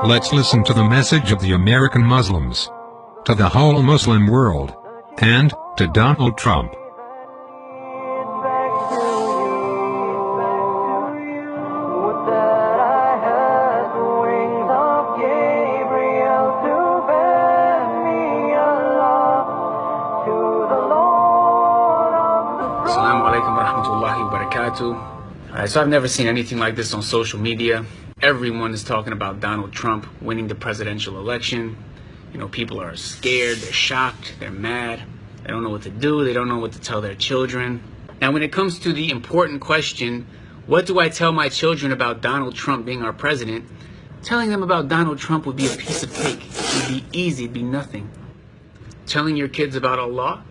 Let's listen to the message of the American Muslims, to the whole Muslim world, and to Donald Trump. Assalamu alaikum wa rahmatullahi wa barakatuh. So I've never seen anything like this on social media. Everyone is talking about Donald Trump winning the presidential election. You know, people are scared, they're shocked, they're mad. They don't know what to do, they don't know what to tell their children. Now, when it comes to the important question, what do I tell my children about Donald Trump being our president? Telling them about Donald Trump would be a piece of cake. It would be easy, it'd be nothing. Telling your kids about Allah,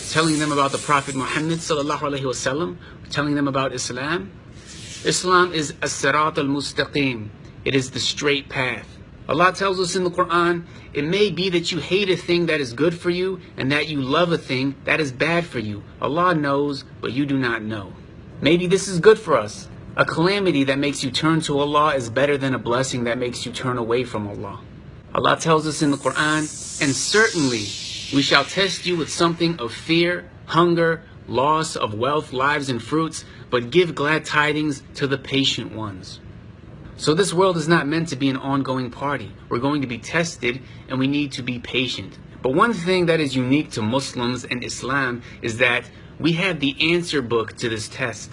telling them about the Prophet Muhammad sallallahu alaihi wasallam, telling them about Islam. Islam is as-sirat al-mustaqim. It is the straight path. Allah tells us in the Quran, it may be that you hate a thing that is good for you and that you love a thing that is bad for you. Allah knows, but you do not know. Maybe this is good for us. A calamity that makes you turn to Allah is better than a blessing that makes you turn away from Allah. Allah tells us in the Quran, and certainly we shall test you with something of fear, hunger, loss of wealth, lives, and fruits, but give glad tidings to the patient ones. So this world is not meant to be an ongoing party. We're going to be tested, and we need to be patient. But one thing that is unique to Muslims and Islam is that we have the answer book to this test.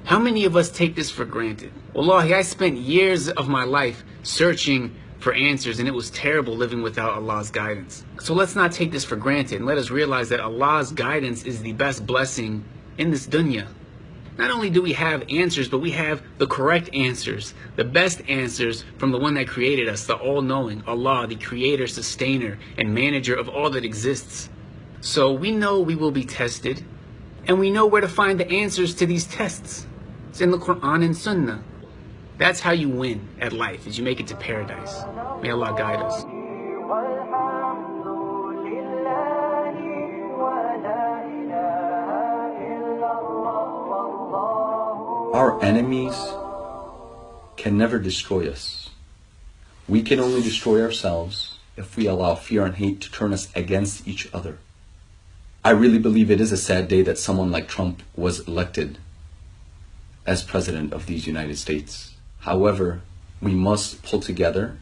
How many of us take this for granted? Wallahi, I spent years of my life searching for answers, and it was terrible living without Allah's guidance. So let's not take this for granted, and let us realize that Allah's guidance is the best blessing in this dunya. Not only do we have answers, but we have the correct answers, the best answers from the one that created us, the all-knowing, Allah, the creator, sustainer, and manager of all that exists. So we know we will be tested, and we know where to find the answers to these tests. It's in the Quran and Sunnah. That's how you win at life, is you make it to paradise. May Allah guide us. Our enemies can never destroy us. We can only destroy ourselves if we allow fear and hate to turn us against each other. I really believe it is a sad day that someone like Trump was elected as president of these United States. However, we must pull together.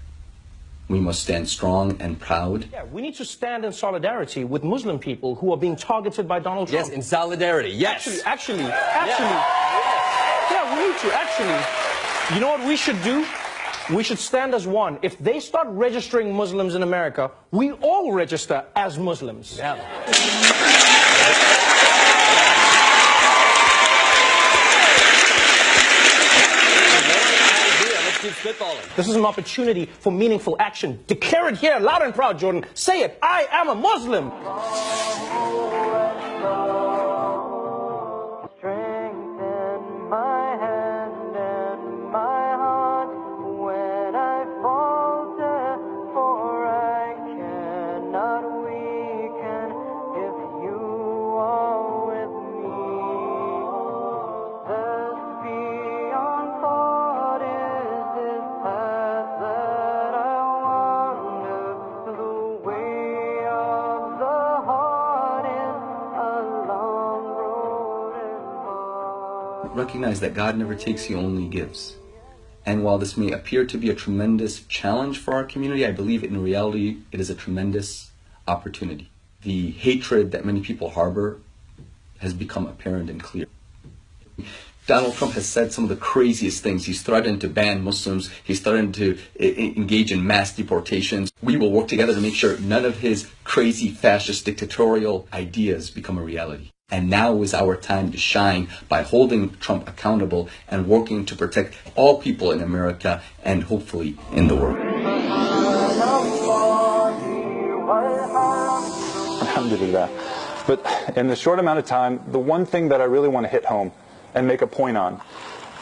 We must stand strong and proud. Yeah, we need to stand in solidarity with Muslim people who are being targeted by Donald Trump. Yes, in solidarity, yes. Actually. Yeah, we need to, actually. You know what we should do? We should stand as one. If they start registering Muslims in America, we all register as Muslims. Yeah. This is an opportunity for meaningful action. Declare it here, loud and proud, Jordan. Say it, I am a Muslim. Recognize that God never takes, He only gives. And while this may appear to be a tremendous challenge for our community, I believe in reality it is a tremendous opportunity. The hatred that many people harbor has become apparent and clear. Donald Trump has said some of the craziest things. He's threatened to ban Muslims. He's threatened to engage in mass deportations. We will work together to make sure none of his crazy fascist dictatorial ideas become a reality. And now is our time to shine by holding Trump accountable and working to protect all people in America and hopefully in the world. Alhamdulillah. But in the short amount of time, the one thing that I really want to hit home and make a point on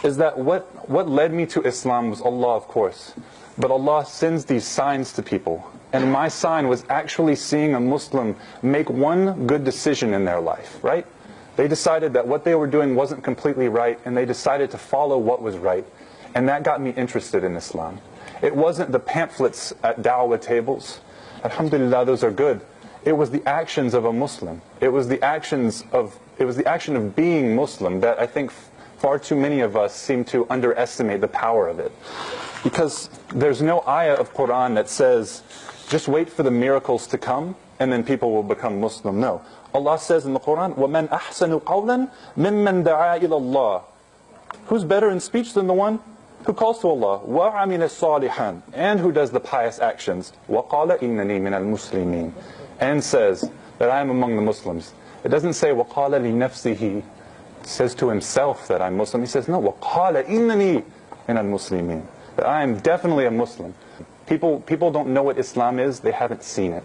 is that what led me to Islam was Allah, of course. But Allah sends these signs to people. And my sign was actually seeing a Muslim make one good decision in their life, right? They decided that what they were doing wasn't completely right, and they decided to follow what was right. And that got me interested in Islam. It wasn't the pamphlets at da'wah tables. Alhamdulillah, those are good. It was the actions of a Muslim. It was the action of being Muslim that I think far too many of us seem to underestimate the power of it. Because there's no ayah of Quran that says, just wait for the miracles to come and then people will become Muslim. No. Allah says in the Quran, وَمَنْ أَحْسَنُ قَوْلًا مِمَّنْ دَعَا إِلَى اللَّهِ. Who's better in speech than the one who calls to Allah? وَعَمِلَ الصَّالِحًا. And who does the pious actions? وَقَالَ إِنَّنِي مِنَ الْمُسْلِمِينَ. And says that I am among the Muslims. It doesn't say وَقَالَ لِنَفْسِهِ. It says to himself that I'm Muslim. He says, no, وَقَالَ إِنَّنِي مِنَ الْمُسْلِمِينَ. That I am definitely a Muslim. People don't know what Islam is. They haven't seen it.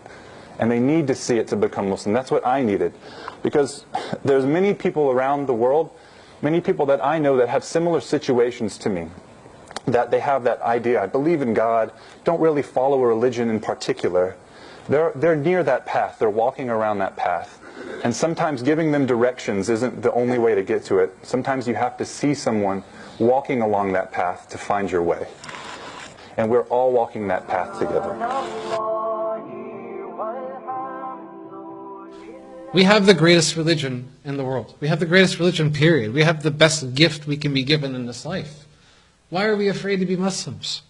And they need to see it to become Muslim. That's what I needed. Because there's many people around the world, many people that I know that have similar situations to me. That they have that idea, I believe in God, don't really follow a religion in particular. They're near that path. They're walking around that path. And sometimes giving them directions isn't the only way to get to it. Sometimes you have to see someone walking along that path to find your way. And we're all walking that path together. We have the greatest religion in the world. We have the greatest religion, period. We have the best gift we can be given in this life. Why are we afraid to be Muslims?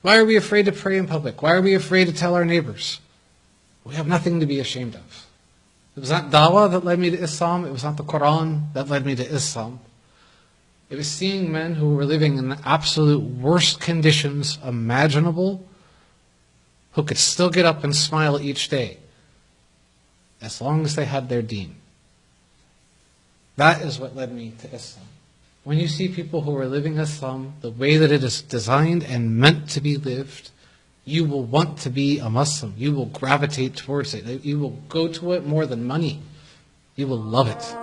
Why are we afraid to pray in public? Why are we afraid to tell our neighbors? We have nothing to be ashamed of. It was not dawah that led me to Islam. It was not the Quran that led me to Islam. It was seeing men who were living in the absolute worst conditions imaginable, who could still get up and smile each day, as long as they had their deen. That is what led me to Islam. When you see people who are living Islam the way that it is designed and meant to be lived, you will want to be a Muslim. You will gravitate towards it. You will go to it more than money. You will love it.